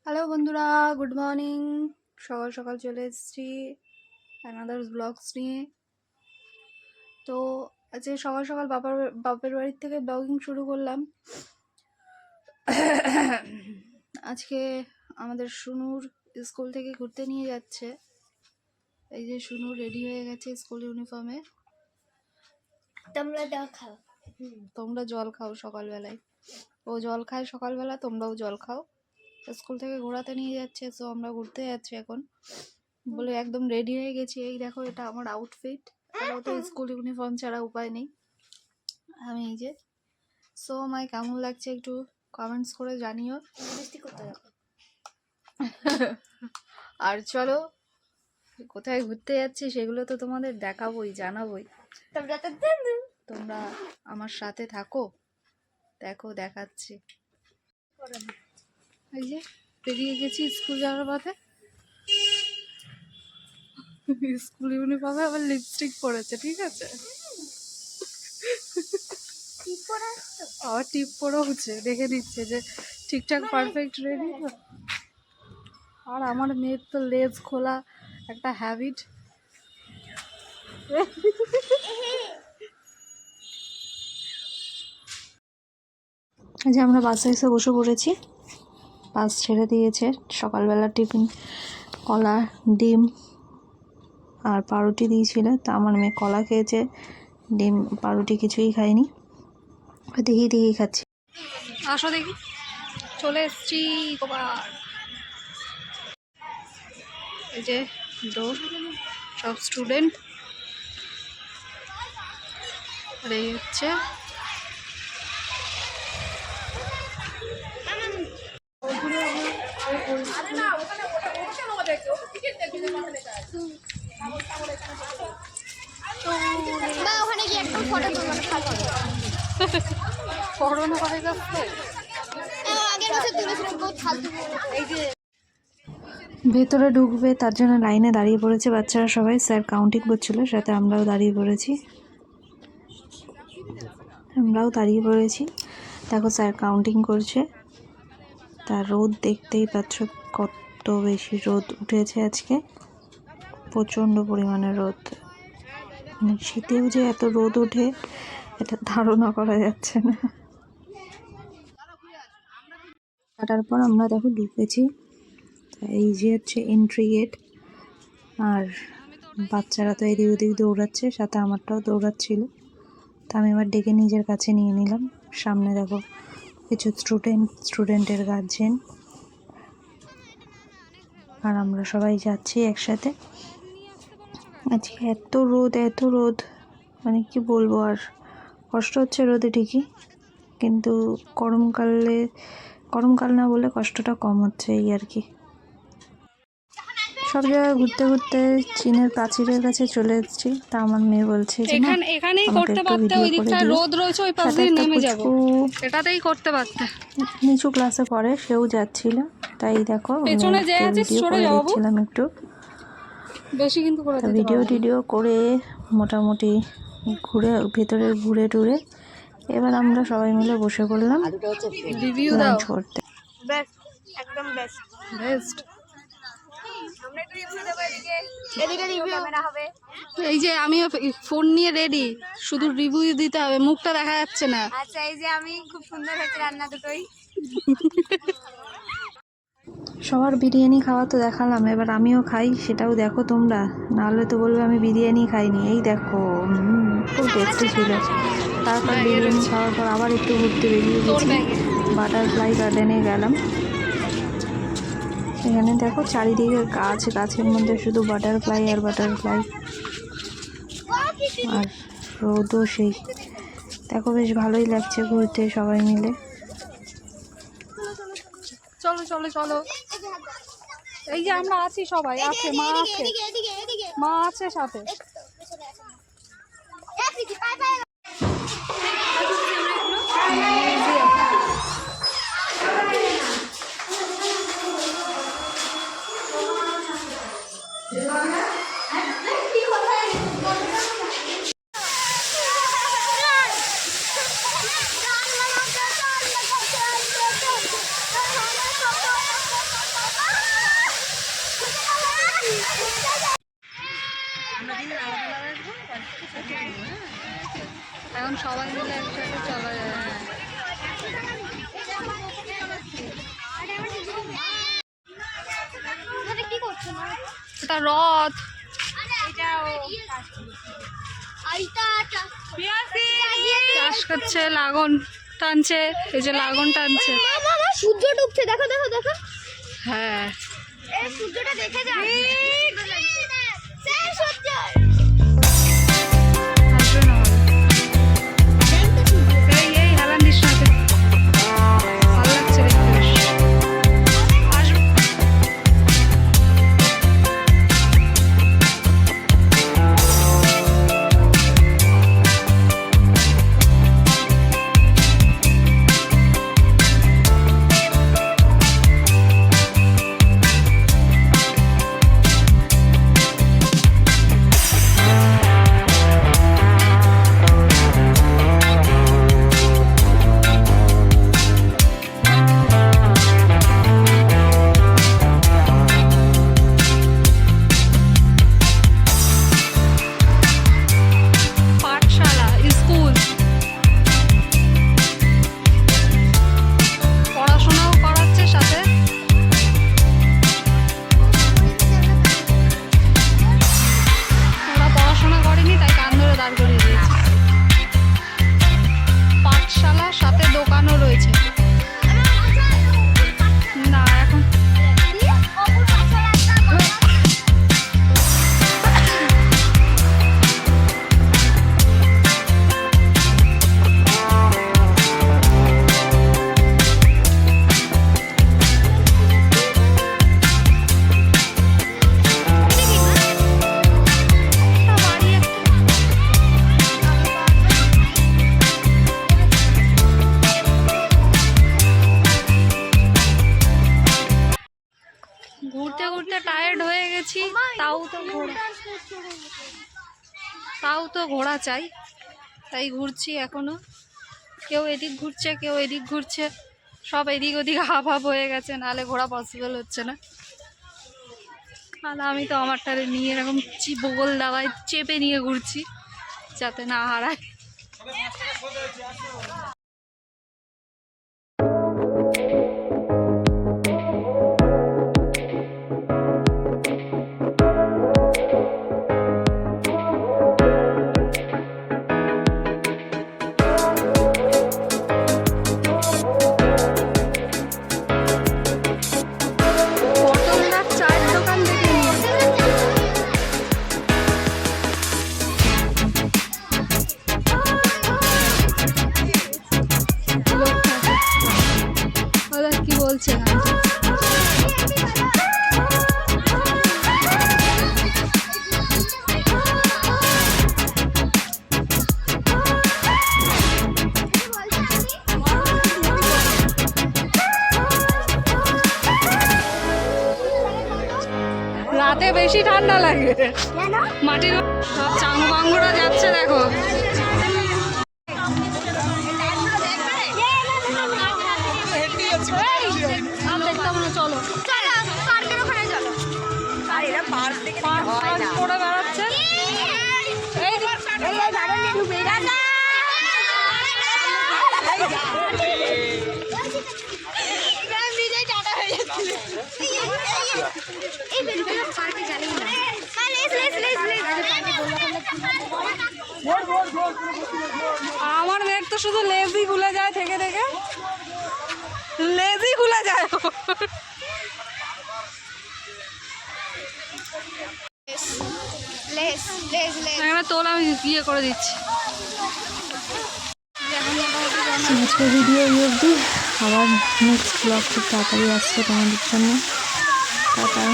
Hello বন্ধুরা, good morning. সকাল সকাল চলে এসেছি অ্যানাদার ব্লগস নিয়ে। তো আজকে সকাল সকাল বাপের বাড়ির থেকে ব্লগিং শুরু করলাম। আজকে আমাদের সুনুর স্কুল থেকে ঘুরতে নিয়ে যাচ্ছে। এই যে সুনু রেডি হয়ে গেছে স্কুল ইউনিফর্মে। তোমরা জল খাও সকালবেলায়। ও জল খায় সকালবেলা, তোমরাও জল খাও। স্কুল থেকে ঘোরাতে নিয়ে যাচ্ছে, তো আমরা ঘুরতে যাচ্ছি এখন বলে একদম রেডি হয়ে গেছি। এই দেখো, এটা আমার আউটফিট। আর তো স্কুল ইউনিফর্ম ছাড়া উপায় নেই। আমি এই যে সো আমায় কেমন লাগছে একটু কমেন্টস করে জানিও। আর চলো কোথায় ঘুরতে যাচ্ছি সেগুলো তো তোমাদের দেখাবোই, জানাবোই। তোমরা আমার সাথে থাকো, দেখো দেখাচ্ছি। এই যে বেরিয়ে গেছি স্কুল যাওয়ার পথে। স্কুল ইউনিফর্মে আবার লিপস্টিক পরেছে, ঠিক আছে। আবার টিপ পরে হচ্ছে, দেখে দিচ্ছে যে ঠিকঠাক পারফেক্ট রেডি তো। আর আমার মেয়ের তো লেজ খোলা একটা হ্যাবিট। যে আমরা বাসে এসে বসে পড়েছি, বাস ছেড়ে দিয়েছে। সকালবেলা টিফিন কলা, ডিম আর পাউরুটি দিয়েছিল, তা আমার মেয়ে কলা খেয়েছে, ডিম পাউরুটি কিছুই খায়নি। দেখি খাচ্ছি। আসো দেখি, চলে এসছি গোবার। এই যে সব স্টুডেন্ট, আর এই হচ্ছে ভেতরে ঢুকবে, তার জন্য লাইনে দাঁড়িয়ে পড়েছে বাচ্চারা সবাই। স্যার কাউন্টিং করছিল, সাথে আমরাও দাঁড়িয়ে পড়েছি। দেখো স্যার কাউন্টিং করছে। তার রোদ দেখতেই পাচ্ছ, কত বেশি রোদ উঠেছে আজকে, প্রচণ্ড পরিমাণে রোদ। মানে শীতেও যে এত রোদ ওঠে এটা ধারণা করা যাচ্ছে না। কাটার পর আমরা দেখো ঢুকেছি। এই যে হচ্ছে এন্ট্রি গেট। আর বাচ্চারা তো এদিক ওদিক দৌড়াচ্ছে, সাথে আমারটাও দৌড়াচ্ছিল। তা আমি এবার ডেকে নিজের কাছে নিয়ে নিলাম। সামনে দেখো কিছু স্টুডেন্টের গার্জেন, আর আমরা সবাই যাচ্ছি একসাথে। আজকে এত রোদ, মানে কি বলবো। আর কষ্ট হচ্ছে রোদে ঠিকই, কিন্তু গরমকাল না বলে কষ্টটা কম হচ্ছে, এই আর কি। সব জায়গায় ঘুরতে ঘুরতে চীনের প্রাচীরের কাছে চলে এসেছি। তা আমার মেয়ে বলছে যে না, এখানেই আমাকে করতে একটু পারতে, ভিডিও ওই করে দিকটা দিও। রোদ রয়েছে, ওই পাশ সাথে দিয়ে একটা নেমে যাব, পুচকু এটাতেই করতে পারতে। নিচু ক্লাসে পড়ে, সেও যাচ্ছিল। তাই দেখো পেছনে যে মেয়েকে আছে ভিডিও সরে করে যাও বাবু, দিচ্ছিলাম একটু। বেশি কিন্তু করে তা দিতে ভিডিও পারবো না। টিডিও করে মোটামুটি ভেতরে ঘুরে টুরে এবার আমরা সবাই মিলে বসে পড়লাম রিভিউ দাও। লাঞ্চ করতে। বেস্ট, একদম বেস্ট। বেস্ট। আমরা একটু রিভিউ দেব, এদিকে রিভিউ ক্যামেরা হবে। এই যে আমি ফোন নিয়ে রেডি, শুধু রিভিউ দিতে হবে, মুখটা দেখা যাচ্ছে না। আচ্ছা, এই যে আমি খুব সুন্দর হয়েছে রান্না দুটোই। সবার বিরিয়ানি খাওয়া তো দেখালাম, এবার আমিও খাই, সেটাও দেখো তোমরা, নাহলে তো বলবে আমি বিরিয়ানি খাইনি। এই দেখো, খুব টেস্টি ছিল। তারপর বিরিয়ানি খাওয়ার পর আবার একটু ঘুরতে বেরিয়ে গেছি, বাটারফ্লাই গার্ডেনে গেলাম। এখানে দেখো চারিদিকে গাছের মধ্যে শুধু বাটারফ্লাই আর বাটারফ্লাই, আর রোদও সেই। দেখো বেশ ভালোই লাগছে ঘুরতে সবাই মিলে। চলো চলো চলো, এই যে আমরা আছি, সবাই আছে, মা আছে সাথে। এখন সবাই মিলে একসাথে চলা যায়। এটা রথ। চাষ করছে, লাগন টানছে, এই যে লাগন টানছে। সূর্য ডুবছে, দেখো দেখো দেখো। হ্যাঁ এই সূর্যটা দেখে যাও। সেই সূর্য। আসবে না এই হেলান দিস না তুই। ভালো লাগছে দেখতে বেশ। আসবে। পাঠশালা, স্কুল, পড়াশোনাও করাচ্ছে সাথে। ওরা পড়াশোনা করেনি তাই কান ধরে দাঁড় করিয়ে দিয়েছে। পাঠশালার সাথে দোকানও রয়েছে। না এখন ঘুরতে ঘুরতে টায়ার্ড হয়ে গেছি, তাও তো ঘোরা চাই, তাই ঘুরছি এখনো। কেউ এদিক ঘুরছে, কেউ এদিক ঘুরছে, সব এদিক ওদিক হাফ হাফ হয়ে গেছে, নাহলে ঘোরা পসিবল হচ্ছে না। আর আমি তো আমারটারে নিয়ে এরকম বগল দাওয়ায় চেপে নিয়ে ঘুরছি যাতে না হারায়। পটলদার চায়ের দোকান দেখে নিয়েছি। ওরা কি বলছে না রাতে বেশি ঠান্ডা লাগে। মাটির সব চাঙ্গু বাঙ্গুরা যাচ্ছে দেখো। আর দেখতাম না, চলো পার্কের ওখানে চলো। পার্ক করে বেড়াচ্ছে। আমার মেঘ তো শুধু লেজি ভুলে যায় থেকে থেকে, লেজি ভুলে যায়। এখানে তোল আমি ইয়ে করে দিচ্ছি। আজকের ভিডিও এই অবধি, আবার নেক্সট ব্লগ খুব তাড়াতাড়ি আসছে তোমাদের জন্য। টাটা।